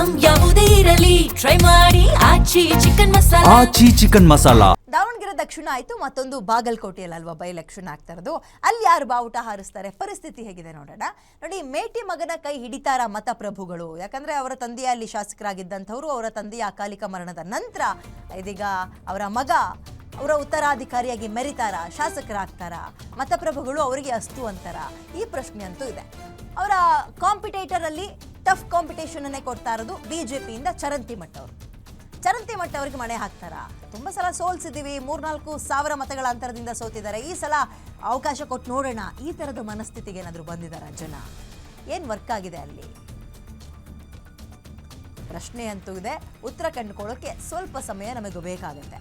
Item ಯಾವುದೇ ಇರಲಿ try ಮಾಡಿ ಆಚಿ ಚಿಕನ್ ಮಸಾಲಾ. ದಾವಣಗೆರೆ ದಕ್ಷಿಣ ಆಯ್ತು, ಮತ್ತೊಂದು ಬಾಗಲಕೋಟೆಯಲ್ಲಿ ಅಲ್ವಾ ಬೈ ಎಲೆಕ್ಷನ್ ಆಗ್ತಾ ಇರೋದು. ಅಲ್ಲಿ ಯಾರು ಬಾವುಟ ಹಾರಿಸ್ತಾರೆ, ಪರಿಸ್ಥಿತಿ ಹೇಗಿದೆ ನೋಡೋಣ. ನೋಡಿ, ಮೇಟಿ ಮಗನ ಕೈ ಹಿಡಿತಾರ ಮತಪ್ರಭುಗಳು. ಯಾಕಂದ್ರೆ ಅವರ ತಂದೆಯ ಅಲ್ಲಿ ಶಾಸಕರಾಗಿದ್ದಂಥವ್ರು, ಅವರ ತಂದೆಯ ಅಕಾಲಿಕ ಮರಣದ ನಂತರ ಇದೀಗ ಅವರ ಮಗ ಅವರ ಉತ್ತರಾಧಿಕಾರಿಯಾಗಿ ಮೆರಿತಾರ, ಶಾಸಕರಾಗ್ತಾರ, ಮತಪ್ರಭುಗಳು ಅವರಿಗೆ ಅಸ್ತು ಅಂತಾರ. ಈ ಪ್ರಶ್ನೆ ಅಂತೂ ಇದೆ. ಅವರ ಕಾಂಪಿಟೇಟರ್ ಅಲ್ಲಿ ಟಫ್ ಕಾಂಪಿಟೇಷನ್ ಅನ್ನೇ ಕೊಡ್ತಾ ಇರೋದು ಬಿಜೆಪಿಯಿಂದ ಚರಂತಿ ಮಠ ಅವರು. ಚರಂತಿ ಮಠ ಅವರಿಗೆ ಮಣೆ ಹಾಕ್ತಾರ. ತುಂಬ ಸಲ ಸೋಲ್ಸಿದ್ದೀವಿ, 3-4 ಸಾವಿರ ಮತಗಳ ಅಂತರದಿಂದ ಸೋತಿದ್ದಾರೆ. ಈ ಸಲ ಅವಕಾಶ ಕೊಟ್ಟು ನೋಡೋಣ, ಈ ಥರದ ಮನಸ್ಥಿತಿಗೆ ಏನಾದರೂ ಬಂದಿದ್ದಾರ ಜನ? ಏನು ವರ್ಕ್ ಆಗಿದೆ ಅಲ್ಲಿ? ಪ್ರಶ್ನೆ ಅಂತೂ ಇದೆ. ಉತ್ತರ ಕಂಡುಕೊಳ್ಳೋಕೆ ಸ್ವಲ್ಪ ಸಮಯ ನಮಗೆ ಬೇಕಾಗುತ್ತೆ.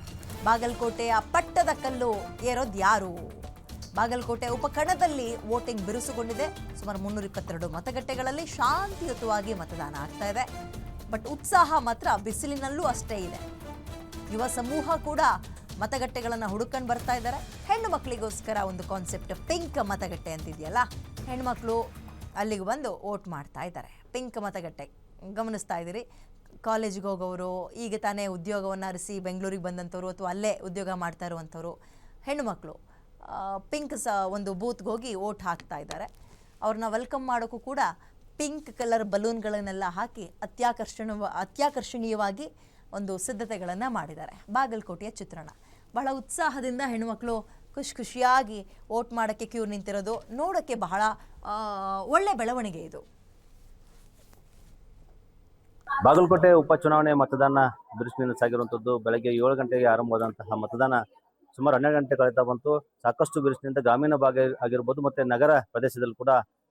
ಬಾಗಲಕೋಟೆಯ ಪಟ್ಟದ ಕಲ್ಲು ಏರೋದು ಯಾರು? ಬಾಗಲಕೋಟೆ ಉಪಕಣದಲ್ಲಿ ವೋಟಿಂಗ್ ಬಿರುಸುಗೊಂಡಿದೆ. ಸುಮಾರು 322 ಮತಗಟ್ಟೆಗಳಲ್ಲಿ ಶಾಂತಿಯುತವಾಗಿ ಮತದಾನ ಆಗ್ತಾ ಇದೆ. ಬಟ್ ಉತ್ಸಾಹ ಮಾತ್ರ ಬಿಸಿಲಿನಲ್ಲೂ ಅಷ್ಟೇ ಇದೆ. ಯುವ ಸಮೂಹ ಕೂಡ ಮತಗಟ್ಟೆಗಳನ್ನು ಹುಡುಕೊಂಡು ಬರ್ತಾ ಇದ್ದಾರೆ. ಹೆಣ್ಣು ಮಕ್ಕಳಿಗೋಸ್ಕರ ಒಂದು ಕಾನ್ಸೆಪ್ಟ್ ಪಿಂಕ್ ಮತಗಟ್ಟೆ ಅಂತಿದೆಯಲ್ಲ, ಹೆಣ್ಮಕ್ಳು ಅಲ್ಲಿಗೆ ಬಂದು ವೋಟ್ ಮಾಡ್ತಾ ಇದ್ದಾರೆ. ಪಿಂಕ್ ಮತಗಟ್ಟೆ ಗಮನಿಸ್ತಾ ಇದ್ದೀರಿ. ಕಾಲೇಜಿಗೆ ಹೋಗೋರು, ಈಗ ತಾನೇ ಉದ್ಯೋಗವನ್ನು ಅರಿಸಿ ಬೆಂಗಳೂರಿಗೆ ಬಂದಂಥವ್ರು ಅಥವಾ ಅಲ್ಲೇ ಉದ್ಯೋಗ ಮಾಡ್ತಾ ಇರುವಂಥವ್ರು ಹೆಣ್ಣುಮಕ್ಕಳು ಪಿಂಕ್ ಒಂದು ಬೂತ್ಗೆ ಹೋಗಿ ವೋಟ್ ಹಾಕ್ತಾ ಇದ್ದಾರೆ. ಅವ್ರನ್ನ ವೆಲ್ಕಮ್ ಮಾಡೋಕ್ಕೂ ಕೂಡ ಪಿಂಕ್ ಕಲರ್ ಬಲೂನ್ಗಳನ್ನೆಲ್ಲ ಹಾಕಿ ಅತ್ಯಾಕರ್ಷಣೀಯವಾಗಿ ಒಂದು ಸಿದ್ಧತೆಗಳನ್ನು ಮಾಡಿದ್ದಾರೆ. ಬಾಗಲಕೋಟೆಯ ಚಿತ್ರಣ. ಬಹಳ ಉತ್ಸಾಹದಿಂದ ಹೆಣ್ಣುಮಕ್ಕಳು ಖುಷಿಯಾಗಿ ವೋಟ್ ಮಾಡೋಕ್ಕೆ ಕ್ಯೂ ನಿಂತಿರೋದು ನೋಡೋಕ್ಕೆ ಬಹಳ ಒಳ್ಳೆ ಬೆಳವಣಿಗೆ ಇದು. ಬಾಗಲಕೋಟೆ ಉಪಚುನಾವಣೆ ಮತದಾನ ಬಿರುಸಿನಿಂದ ಸಾಗಿರುವಂಥದ್ದು. ಬೆಳಗ್ಗೆ 7 ಗಂಟೆಗೆ ಆರಂಭವಾದಂತಹ ಮತದಾನ ಸುಮಾರು 12 ಗಂಟೆ ಕಳೆತಾ ಬಂತು. ಸಾಕಷ್ಟು ಬಿರುಸಿನಿಂದ ಗ್ರಾಮೀಣ ಭಾಗ ಆಗಿರ್ಬೋದು, ಮತ್ತೆ ನಗರ ಪ್ರದೇಶದಲ್ಲಿ ಕೂಡ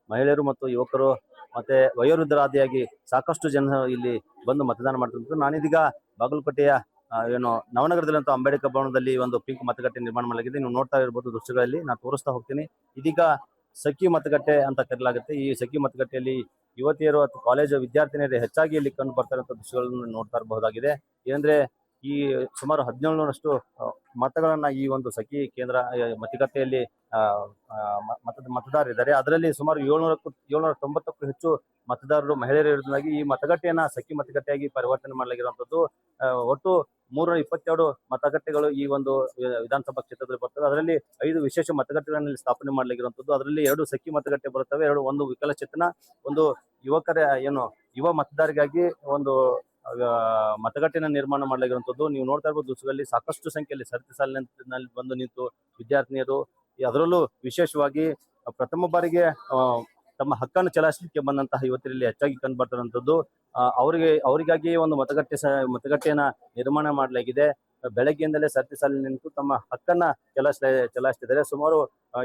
ಮಹಿಳೆಯರು ಮತ್ತು ಯುವಕರು ಮತ್ತೆ ವಯೋವೃದ್ಧರಾದಿಯಾಗಿ ಸಾಕಷ್ಟು ಜನ ಇಲ್ಲಿ ಬಂದು ಮತದಾನ ಮಾಡ್ತಿದ್ರು. ನಾನಿದೀಗ ಬಾಗಲಕೋಟೆಯ ನವನಗರದಲ್ಲಿರುವಂಥ ಅಂಬೇಡ್ಕರ್ ಭವನದಲ್ಲಿ ಒಂದು ಪಿಂಕ್ ಮತಗಟ್ಟೆ ನಿರ್ಮಾಣ ಮಾಡಲಾಗಿದೆ. ನೀವು ನೋಡ್ತಾ ಇರ್ಬೋದು ದೃಶ್ಯಗಳಲ್ಲಿ, ನಾನು ತೋರಿಸ್ತಾ ಹೋಗ್ತೀನಿ. ಇದೀಗ ಸಖಿ ಮತಗಟ್ಟೆ ಅಂತ ಕರೆಯಲಾಗುತ್ತೆ. ಈ ಸಖಿ ಮತಗಟ್ಟೆಯಲ್ಲಿ ಯುವತಿಯರು ಅಥವಾ ಕಾಲೇಜು ವಿದ್ಯಾರ್ಥಿನಿಯರು ಹೆಚ್ಚಾಗಿ ಇಲ್ಲಿ ಕಂಡು ಬರ್ತಾ ಇರುವಂತಹ ದೃಶ್ಯಗಳನ್ನು ನೋಡ್ತಾ ಇರಬಹುದಾಗಿದೆ. ಏನಂದ್ರೆ ಈ ಸುಮಾರು 17ನಷ್ಟು ಮತಗಳನ್ನ ಈ ಒಂದು ಸಖಿ ಕೇಂದ್ರ ಮತಗಟ್ಟೆಯಲ್ಲಿ ಮತದಾರರಿದ್ದಾರೆ. ಅದರಲ್ಲಿ ಸುಮಾರು 790ಕ್ಕೂ ಹೆಚ್ಚು ಮತದಾರರು ಮಹಿಳೆಯರು ಇರೋದ್ರಿಂದಾಗಿ ಈ ಮತಗಟ್ಟೆಯನ್ನ ಸಖಿ ಮತಗಟ್ಟೆಯಾಗಿ ಪರಿವರ್ತನೆ ಮಾಡಲಾಗಿರುವಂಥದ್ದು. ಒಟ್ಟು 322 ಮತಗಟ್ಟೆಗಳು ಈ ಒಂದು ವಿಧಾನಸಭಾ ಕ್ಷೇತ್ರದಲ್ಲಿ ಬರ್ತವೆ. ಅದರಲ್ಲಿ 5 ವಿಶೇಷ ಮತಗಟ್ಟೆಗಳನ್ನು ಸ್ಥಾಪನೆ ಮಾಡಲಾಗಿರುವಂಥದ್ದು. ಅದರಲ್ಲಿ 2 ಸಖಿ ಮತಗಟ್ಟೆ ಬರುತ್ತವೆ, ಒಂದು ವಿಕಲಚೇತನ, ಒಂದು ಯುವಕರ ಯುವ ಮತದಾರರಿಗಾಗಿ ಒಂದು ಮತಗಟ್ಟೆನ ನಿರ್ಮಾಣ ಮಾಡಲಾಗಿರುವಂಥದ್ದು. ನೀವು ನೋಡ್ತಾ ಇರ್ಬೋದು ದೃಶ್ಯದಲ್ಲಿ ಸಾಕಷ್ಟು ಸಂಖ್ಯೆಯಲ್ಲಿ ಸರತಿ ಸಾಲಿನಲ್ಲಿ ಬಂದು ನಿಂತು ವಿದ್ಯಾರ್ಥಿನಿಯರು, ಅದರಲ್ಲೂ ವಿಶೇಷವಾಗಿ ಪ್ರಥಮ ಬಾರಿಗೆ ತಮ್ಮ ಚಲಾಯಿಸಲಿಕ್ಕೆ ಬಂದಂತಹ ಯುವತಿಯರಲ್ಲಿ ಹೆಚ್ಚಾಗಿ ಕಂಡು ಬರ್ತಿರುವಂಥದ್ದು. ಅವರಿಗಾಗಿ ಒಂದು ಮತಗಟ್ಟೆಯನ್ನ ನಿರ್ಮಾಣ ಮಾಡಲಾಗಿದೆ. ಬೆಳಗ್ಗೆಯಿಂದಲೇ ಸರತಿ ಸಾಲಿನಲ್ಲಿ ನಿಂತು ತಮ್ಮ ಹಕ್ಕನ್ನ ಚಲಾಯಿಸ್ತಿದ್ದಾರೆ. ಸುಮಾರು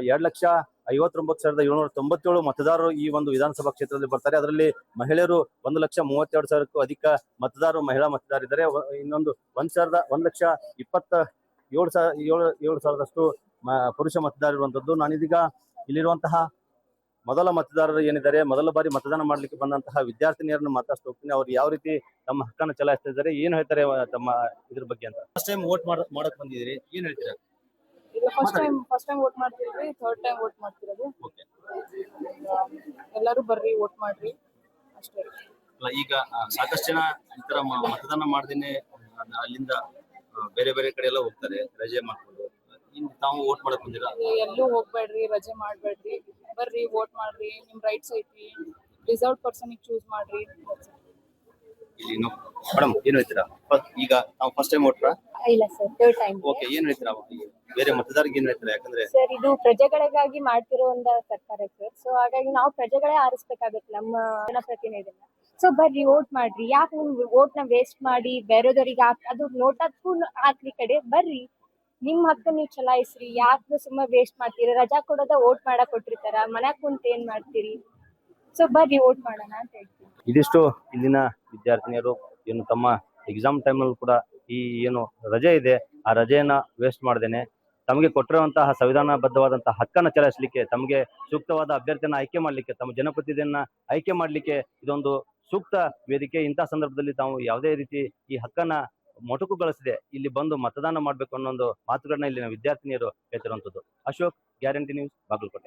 2,59,797 ಮತದಾರರು ಈ ಒಂದು ವಿಧಾನಸಭಾ ಕ್ಷೇತ್ರದಲ್ಲಿ ಬರ್ತಾರೆ. ಅದರಲ್ಲಿ ಮಹಿಳೆಯರು 1,32,000ಕ್ಕೂ ಅಧಿಕ ಮಹಿಳಾ ಮತದಾರರಿದ್ದಾರೆ. ಇನ್ನೊಂದು 1,27,700 ಪುರುಷ ಮತದಾರರು ಇರುವಂತದ್ದು. ನಾನಿದೀಗ ಇಲ್ಲಿರುವಂತಹ ಮೊದಲ ಮತದಾರರು ಏನಿದ್ದಾರೆ, ಮೊದಲ ಬಾರಿ ಮತದಾನ ಮಾಡ್ಲಿಕ್ಕೆ ಬಂದಂತಹ ವಿದ್ಯಾರ್ಥಿನಿಯರನ್ನು ಮಾತಾಡ್ತಾ ಹೋಗ್ತೀನಿ. ಅವ್ರು ಯಾವ ರೀತಿ ತಮ್ಮ ಹಕ್ಕನ್ನು ಚಲಾಯಿಸ್ತಾ ಇದ್ದಾರೆ, ಏನು ಹೇಳ್ತಾರೆ ತಮ್ಮ ಇದ್ರ ಬಗ್ಗೆ ಅಂತ. ಫಸ್ಟ್ ಟೈಮ್ ವೋಟ್ ಮಾಡಕ್ ಬಂದಿದ್ದೀರಿ, ಏನ್ ಹೇಳ್ತೀರಾ? ಫಸ್ಟ್ ಟೈಮ್ ವೋಟ್ ಮಾಡ್ತಿದ್ವಿ, ಥರ್ಡ್ ಟೈಮ್ ವೋಟ್ ಮಾಡ್ತಿರೋದು. ಎಲ್ಲರೂ ಬರ್ರಿ ವೋಟ್ ಮಾಡ್ರಿ ಅಷ್ಟೇ. ಈಗ ಸಾಕಷ್ಟು ಜನ ಈ ತರ ಮತದಾನ ಮಾಡ್ದೇನೆ ಅಲ್ಲಿಂದ ಬೇರೆ ಬೇರೆ ಕಡೆ ಎಲ್ಲ ಹೋಗ್ತಾರೆ ರಜೆ ಮಾಡ್ಕೊಂಡು. ತಾವು ವೋಟ್ ಮಾಡಕ್ ಬಂದಿರಾ? ಎಲ್ಲೂ ಹೋಗ್ಬೇಡ್ರಿ, ರಜೆ ಮಾಡ್ಬೇಡ್ರಿ, ಬರ್ರಿ ವೋಟ್ ಮಾಡ್ರಿ, ನಿಮ್ ರೈಟ್ಸ್ ಐತಿ. ರಿಸರ್ವ್ ಪರ್ಸನ್ ಚೂಸ್ ಮಾಡ್ರಿ. ಮೇಡಮ್ ಏನ್ ಹೇಳ್ತೀರಾ? ಈಗ ನಾವು ಫಸ್ಟ್ ಟೈಮ್ ವೋಟ್ರಾ? ಇಲ್ಲ ಸರ್, ಥರ್ಡ್ ಟೈಮ್. ಓಕೆ, ಏನ್ ಹೇಳ್ತೀರಾ ಬೇರೆ ಮತದಾರರಿಗೆ ಏನ್ ಹೇಳ್ತೀರಾ? ಯಾಕಂದ್ರೆ ಸರ್, ಇದು ಪ್ರಜೆಗಳಿಗಾಗಿ ಮಾಡ್ತಿರೋ ಒಂದು ಸರ್ಕಾರ ಸರ್. ಸೊ ಹಾಗಾಗಿ ನಾವು ಪ್ರಜೆಗಳೇ ಆರಿಸ್ಬೇಕಾಗುತ್ತೆ ನಮ್ಮ ಜನಪ್ರತಿನಿಧಿನ. ಸೊ ಬರ್ರಿ ವೋಟ್ ಮಾಡ್ರಿ. ಯಾಕೆ ನಿಮ್ ವೋಟ್ ನ ವೇಸ್ಟ್ ಮಾಡಿ ಬೇರೆದವ್ರಿಗೆ ಅದು ನೋಟಕ್ಕೂ ಹಾಕ್ರಿ ಕಡೆ ಬರ್ರಿ, ನಿಮ್ ಹಕ್ಕ ನೀವು ಚಲಾಯಿಸ್ರಿ. ಯಾಕೆ ಸುಮ್ಮನೆ ವೇಸ್ಟ್ ಮಾಡ್ತೀರಿ? ರಜಾ ಕೊಡೋದ ವೋಟ್ ಮಾಡಕ್ ಕೊಟ್ಟಿರ್ತಾರ, ಮನ್ಯಾಗ ಕುಂತ ಏನ್ ಮಾಡ್ತೀರಿ? ಸೊ ಬರ್ರಿ ವೋಟ್ ಮಾಡೋಣ ಅಂತ ಹೇಳ್ತೀನಿ. ಇದಿಷ್ಟು ಇಲ್ಲಿನ ವಿದ್ಯಾರ್ಥಿನಿಯರು ಏನು ತಮ್ಮ ಎಕ್ಸಾಮ್ ಟೈಮ್ನಲ್ಲಿ ಕೂಡ ಈ ಏನು ರಜೆ ಇದೆ ಆ ರಜೆಯನ್ನ ವೇಸ್ಟ್ ಮಾಡ್ದೇನೆ ತಮಗೆ ಕೊಟ್ಟಿರುವಂತಹ ಸಂವಿಧಾನಬದ್ಧವಾದಂತಹ ಹಕ್ಕನ್ನು ಚಲಾಯಿಸಲಿಕ್ಕೆ, ತಮಗೆ ಸೂಕ್ತವಾದ ಅಭ್ಯರ್ಥಿಯನ್ನ ಆಯ್ಕೆ ಮಾಡ್ಲಿಕ್ಕೆ, ತಮ್ಮ ಜನಪ್ರತಿನಿಧಿಯನ್ನ ಆಯ್ಕೆ ಮಾಡ್ಲಿಕ್ಕೆ ಇದೊಂದು ಸೂಕ್ತ ವೇದಿಕೆ. ಇಂತಹ ಸಂದರ್ಭದಲ್ಲಿ ತಾವು ಯಾವುದೇ ರೀತಿ ಈ ಹಕ್ಕನ್ನ ಮೊಟಕುಗೊಳಿಸದೆ ಇಲ್ಲಿ ಬಂದು ಮತದಾನ ಮಾಡ್ಬೇಕು ಅನ್ನೋ ಒಂದು ಮಾತುಗಳನ್ನ ಇಲ್ಲಿನ ವಿದ್ಯಾರ್ಥಿನಿಯರು ಹೇಳ್ತಿರುವಂತದ್ದು. Ashok, guarantee news, Bagalkot.